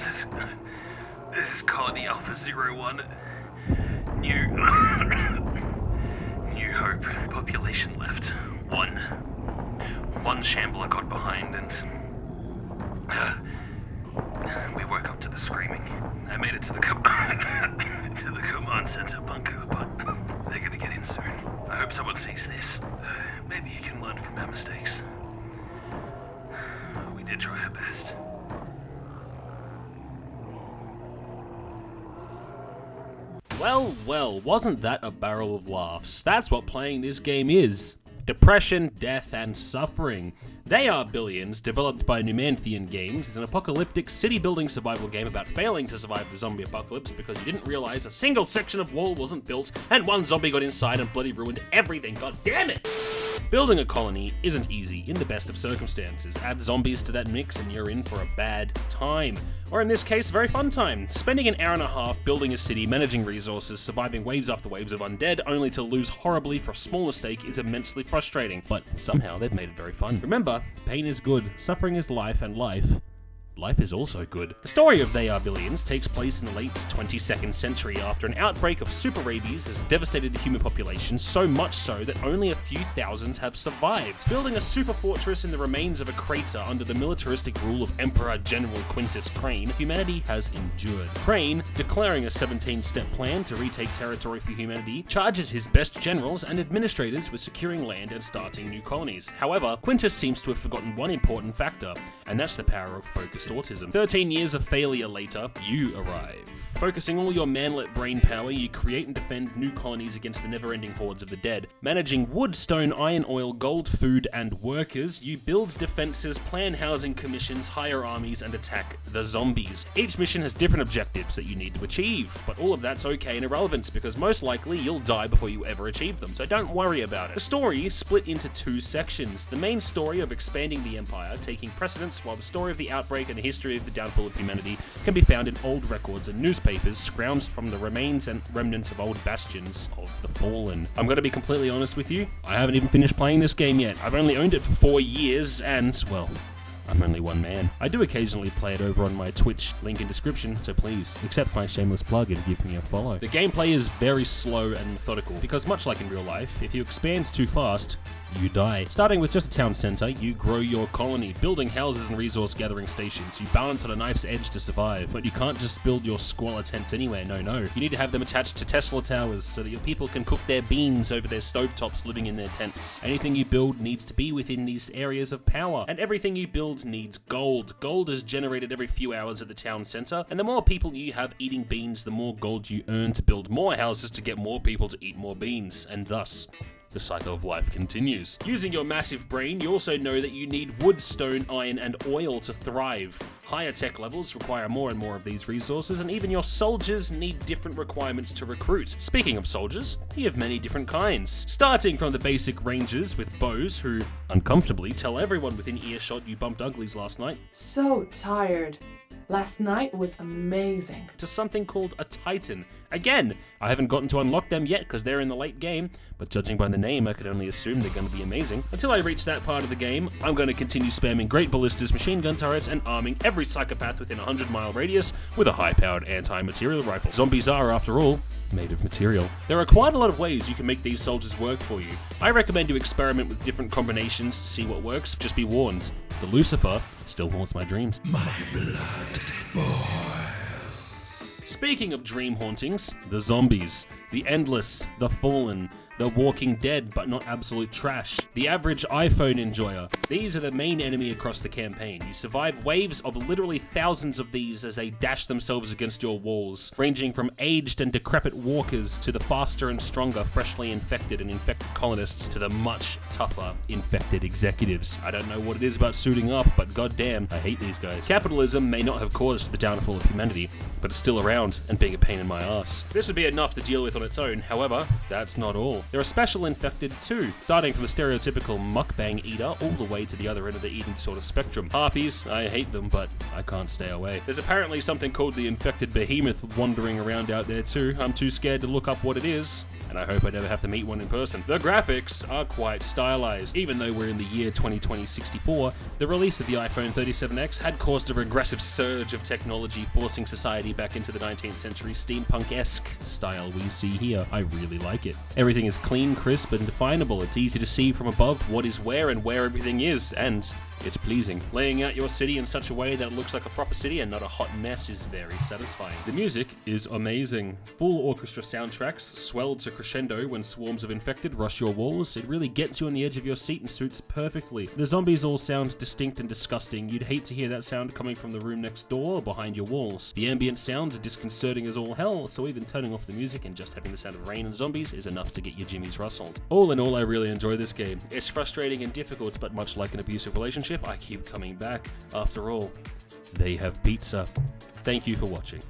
This is Colony Alpha 01. New Hope. Population left. One shambler got behind and we woke up to the screaming. I made it to the to the command center bunker, but they're gonna get in soon. I hope someone sees this. Maybe you can learn from our mistakes. We did try our best. Well, wasn't that a barrel of laughs? That's what playing this game is. Depression, death, and suffering. They Are Billions, developed by Numanthian Games, is an apocalyptic city-building survival game about failing to survive the zombie apocalypse because you didn't realize a single section of wall wasn't built and one zombie got inside and bloody ruined everything. God damn it! Building a colony isn't easy in the best of circumstances. Add zombies to that mix and you're in for a bad time. Or in this case, a very fun time. Spending an hour and a half building a city, managing resources, surviving waves after waves of undead, only to lose horribly for a small mistake is immensely frustrating. But somehow they've made it very fun. Remember, pain is good, suffering is life, and life is also good. The story of They Are Billions takes place in the late 22nd century after an outbreak of super rabies has devastated the human population, so much so that only a few thousand have survived. Building a super fortress in the remains of a crater under the militaristic rule of Emperor General Quintus Crane, humanity has endured. Crane, declaring a 17-step plan to retake territory for humanity, charges his best generals and administrators with securing land and starting new colonies. However, Quintus seems to have forgotten one important factor, and that's the power of focused autism. 13 years of failure later, you arrive. Focusing all your manlet brain power, you create and defend new colonies against the never-ending hordes of the dead. Managing wood, stone, iron, oil, gold, food, and workers, you build defenses, plan housing commissions, hire armies, and attack the zombies. Each mission has different objectives that you need to achieve, but all of that's okay and irrelevant because most likely you'll die before you ever achieve them, so don't worry about it. The story is split into two sections. The main story of expanding the empire, taking precedence, while the story of the outbreak and the history of the downfall of humanity can be found in old records and newspapers scrounged from the remains and remnants of old bastions of the fallen. I'm going to be completely honest with you, I haven't even finished playing this game yet. I've only owned it for 4 years and, well, I'm only one man. I do occasionally play it over on my Twitch, link in description, so please accept my shameless plug and give me a follow. The gameplay is very slow and methodical, because much like in real life, if you expand too fast, you die. Starting with just a town center, you grow your colony, building houses and resource gathering stations. You balance on a knife's edge to survive, but you can't just build your squalor tents anywhere, no. You need to have them attached to Tesla towers so that your people can cook their beans over their stovetops living in their tents. Anything you build needs to be within these areas of power, and everything you build needs gold. Gold is generated every few hours at the town center, and the more people you have eating beans, the more gold you earn to build more houses to get more people to eat more beans, and thus the cycle of life continues. Using your massive brain, you also know that you need wood, stone, iron, and oil to thrive. Higher tech levels require more and more of these resources, and even your soldiers need different requirements to recruit. Speaking of soldiers, you have many different kinds. Starting from the basic rangers with bows who, uncomfortably, tell everyone within earshot you bumped uglies last night. So tired. Last night was amazing. To something called a Titan. Again, I haven't gotten to unlock them yet because they're in the late game, but judging by the name, I could only assume they're going to be amazing. Until I reach that part of the game, I'm going to continue spamming great ballistas, machine gun turrets, and arming every psychopath within a 100-mile radius with a high-powered anti-material rifle. Zombies are, after all, made of material. There are quite a lot of ways you can make these soldiers work for you. I recommend you experiment with different combinations to see what works. Just be warned, the Lucifer still haunts my dreams. My blood boils. Speaking of dream hauntings, the zombies, the endless, the fallen, the Walking Dead but not absolute trash, the average iPhone enjoyer. These are the main enemy across the campaign. You survive waves of literally thousands of these as they dash themselves against your walls, ranging from aged and decrepit walkers to the faster and stronger freshly infected and infected colonists to the much tougher infected executives. I don't know what it is about suiting up, but goddamn, I hate these guys. Capitalism may not have caused the downfall of humanity, but it's still around and being a pain in my ass. This would be enough to deal with on its own, however, that's not all. There are special infected too, starting from the stereotypical mukbang eater all the way to the other end of the eating disorder spectrum. Harpies, I hate them, but I can't stay away. There's apparently something called the infected behemoth wandering around out there too. I'm too scared to look up what it is, and I hope I never have to meet one in person. The graphics are quite stylized. Even though we're in the year 2064, the release of the iPhone 37X had caused a regressive surge of technology, forcing society back into the 19th century steampunk-esque style we see here. I really like it. Everything is clean, crisp, and definable. It's easy to see from above what is where and where everything is, and it's pleasing. Laying out your city in such a way that it looks like a proper city and not a hot mess is very satisfying. The music is amazing. Full orchestra soundtracks swell to crescendo when swarms of infected rush your walls. It really gets you on the edge of your seat and suits perfectly. The zombies all sound distinct and disgusting. You'd hate to hear that sound coming from the room next door or behind your walls. The ambient sounds are disconcerting as all hell, so even turning off the music and just having the sound of rain and zombies is enough to get your jimmies rustled. All in all, I really enjoy this game. It's frustrating and difficult, but much like an abusive relationship, I keep coming back. After all, they have pizza. Thank you for watching.